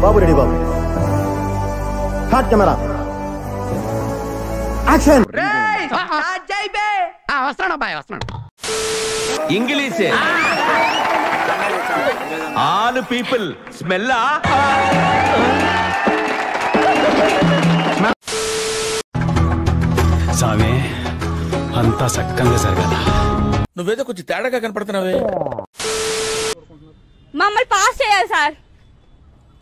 బాబు ready బాబు. హాట్ camera action. వస్తున్నాడు అబ్బాయి వస్తున్నాడు. ఇంగ్లీషే ఆల్ పీపుల్ స్మెల్లా. సామే అంతా సక్కంగా జరగాల. నువ్వేదో కొంచెం తేడాగా కనపడుతున్నావే. మమ్మల్ని పాస్ చేయాలి సార్.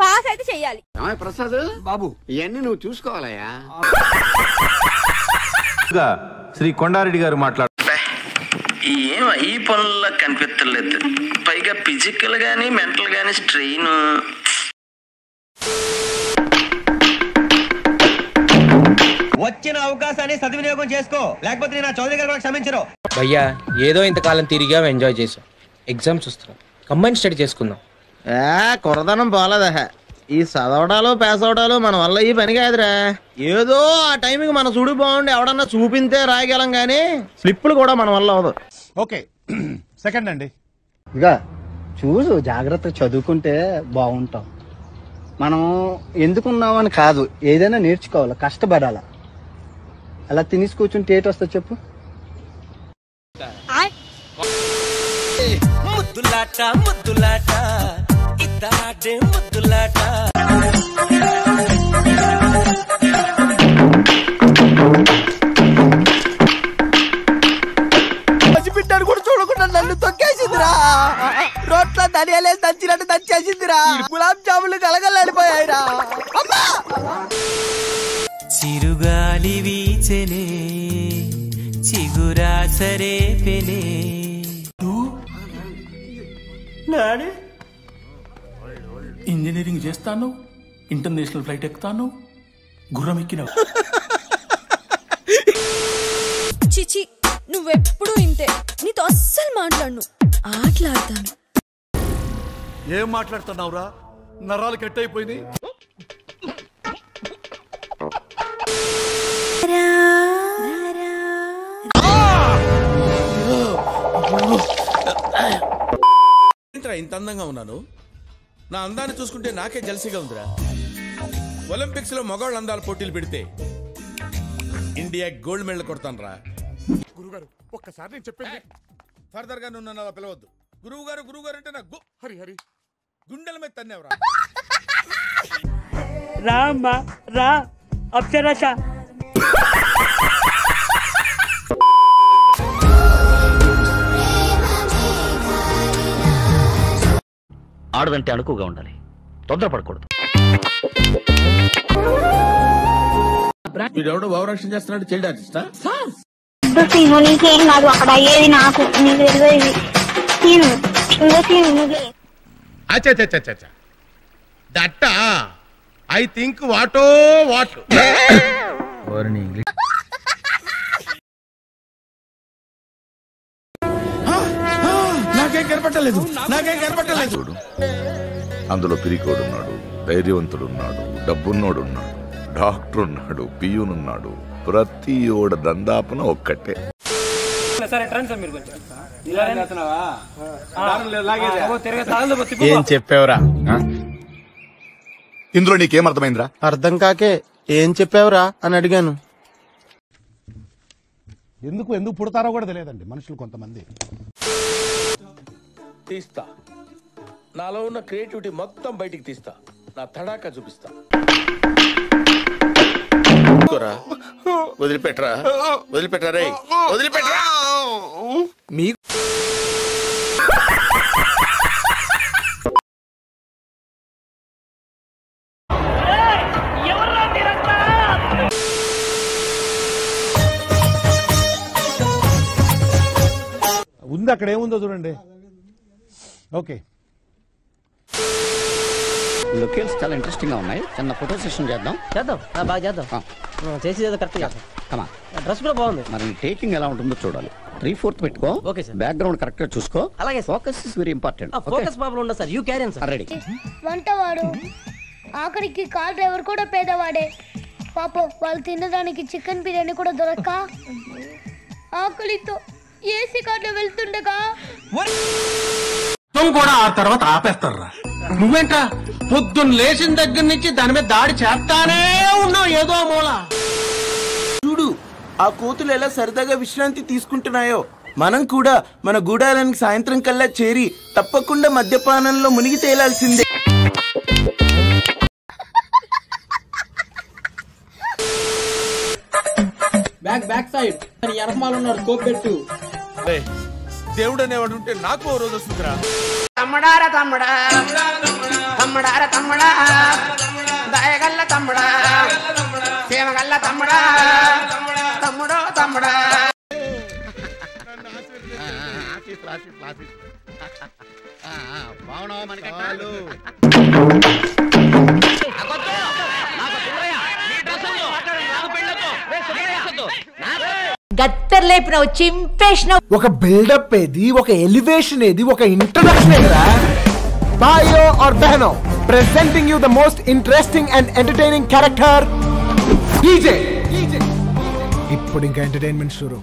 పాస్ అయితే చెయ్యాలి. ప్రసాద్ బాబు ఇవన్నీ నువ్వు చూసుకోవాలయ్యా. శ్రీ కొండారెడ్డి గారు మాట్లాడు. ఏం ఈ పనుల్లో కనిపించలేదు. పైగా ఫిజికల్ గానీ మెంటల్ గానీ స్ట్రెయిన్. వచ్చిన అవకాశాన్ని సద్వినియోగం చేసుకో, లేకపోతే నేను చౌదరి గారు కూడా క్షమించరు. భయ్యా ఏదో ఇంతకాలం తిరిగా ఎంజాయ్ చేసాం. ఎగ్జామ్స్ వస్తున్నాం, కంబైన్ స్టడీ చేసుకుందాం. కొరదనం పోలేదా? ఈ చదవడాలు పాస్ అవడాలు మన వల్ల ఈ పని కాదురా. ఏదో ఆ టైంకి మన చూడు బాగుండి ఎవడన్నా చూపింతే రాయగలం గానీ స్లిప్పులు కూడా మన వల్ల అవదు. ఓకే సెకండ్ అండి. ఇక చూసు జాగ్రత్తగా చదువుకుంటే బాగుంటాం. మనం ఎందుకున్నామని కాదు, ఏదైనా నేర్చుకోవాలి, కష్టపడాలా. అలా తినేసి కూర్చుంటే ఏటి వస్తా చెప్పు. ముద్దులాట ముద్దులాట ఇద్దరాడే ముద్దులాట. పసిబిడ్డను కూడా చూడకుండా నన్ను తొక్కేసిందిరా. రోట్ల ధనియాలేసి దంచినట్టు దంచేసిందిరా. గులాబ్ జాములు కలగలాడిపోయాయిరా. చిరుగాలి వీచెనే చిగురాసరే పెనే. ఇంజనీరింగ్ చేస్తాను, ఇంటర్నేషనల్ ఫ్లైట్ ఎక్కుతాను, గుర్రం ఎక్కినావు. చిచి నువ్వెప్పుడు ఇంతే. నీతో అస్సలు మాట్లాడను, ఆటలాడతాను. ఏం మాట్లాడుతున్నావురా? నరాలు కట్ అయిపోయింది. ఇంత అందంగా ఉన్నాను. నా అందాన్ని చూసుకుంటే నాకే జలసిగా ఉందిరా. ఒలింపిక్స్ లో మగవాళ్ళ అందాల పోటీలు పెడితే ఇండియా గోల్డ్ మెడల్ కొడతాను రా. గురుగారు ఒక్కసారి నేను చెప్పేది. ఫర్దర్ గా నువ్వు అలా పిలవద్దు. గురువు గారు అంటే నాకు హరి హరి గుండెల మీద తన్నేవరా. రా అమ్మా రా అప్సరస. ఆడదంటే అణుకుగా ఉండాలి, తొందరపడకూడదు. వీడెవడో భావరక్షణ చేస్తున్నాడు, చైల్డ్ ఆర్టిస్టా? నీకేం కాదు అక్కడ అయ్యేది, నాకు నీకు తెలియదు. దట్ ఐ థింక్ వాటో వాట్. నాకేం కనపట్టలేదు. అందులో పిరికోడున్నాడు, ధైర్యవంతుడున్నాడు, డబ్బున్నోడున్నాడు, డాక్టర్ ఉన్నాడు, పియూనున్నాడు. ప్రతి ఓడ దందాపన ఒక్కటే. ఏం చెప్పావురా? ఇందులో నీకేం అర్థమైందిరా? అర్థం కాకే ఏం చెప్పావురా అని అడిగాను. ఎందుకు పుడతారో కూడా తెలియదండి మనుషులు కొంతమంది. తీస్తా, నాలో ఉన్న క్రియేటివిటీ మొత్తం బయటికి తీస్తా, నా తడాకా చూపిస్తా. వదిలిపెట్టరా రే, వదిలిపెట్టరా. మీకు ఉంది, అక్కడ ఏముందో చూడండి. ఓకే, లొకేషన్స్ చాలా ఇంట్రెస్టింగ్ గా ఉన్నాయి. చిన్న ఫోటో సెషన్ చేద్దాం. బాగా చేద్దాం. చేసి కరెక్ట్ కమా. డ్రెస్ కూడా బాగుంది. మరి టేకింగ్ ఎలా ఉంటుందో చూడాలి. 3/4 పెట్టుకో. Okay sir. బ్యాక్గ్రౌండ్ కరెక్ట్ గా చూసుకో. అలాగే. Focus is very important. Focus problem ఉండదు sir. You carry on sir. Ready. వంటవాడు ఆఖరికి కార్ డ్రైవర్ కూడా పేదవాడే. పాపం వాళ్ళు తినడానికి చికెన్ బిర్యానీ కూడా దొరక్క ఆకలితో ఏసీ కార్లో వెళ్తుండగా కూడా ఆ తర్వాత ఆపేస్తారా? నువ్వేంట్రా పొద్దున్న లేచిన దగ్గర నుంచి దాని మీద దాడి చేస్తానే ఉన్నావు ఏదో మూల. చూడు ఆ కోతులు ఎలా సరదాగా విశ్రాంతి తీసుకుంటున్నాయో, మనం కూడా మన గూడారానికి సాయంత్రం కల్లా చేరి తప్పకుండా మద్యపానంలో మునిగి తేలాల్సిందే. బ్యాక్ సైడ్ ఎనకమాల ఉన్నాడు, స్కోప్ పెట్టు. దేవుడు అనేవాడు ఉంటే నాకు ఓ రోజు వస్తుందిరా. తమ్ముడారా తమ్ముడా, తమ్ముడారా తమ్ముడా, దయగల్ల తమ్ముడా, సేమగల్ల తమ్ముడా, తమ్ముడో తమ్ముడా. గత్తర్ లేపిన చింపేసిన ఒక బిల్డప్ ఏది, ఒక ఎలివేషన్ ఏది, ఒక ఇంట్రడక్షన్ ఏదిరా. భాయో और बहनों, presenting you the most interesting and entertaining character DJ. ఇప్పుడు ఇంకా ఎంటర్టైన్మెంట్ షురూ.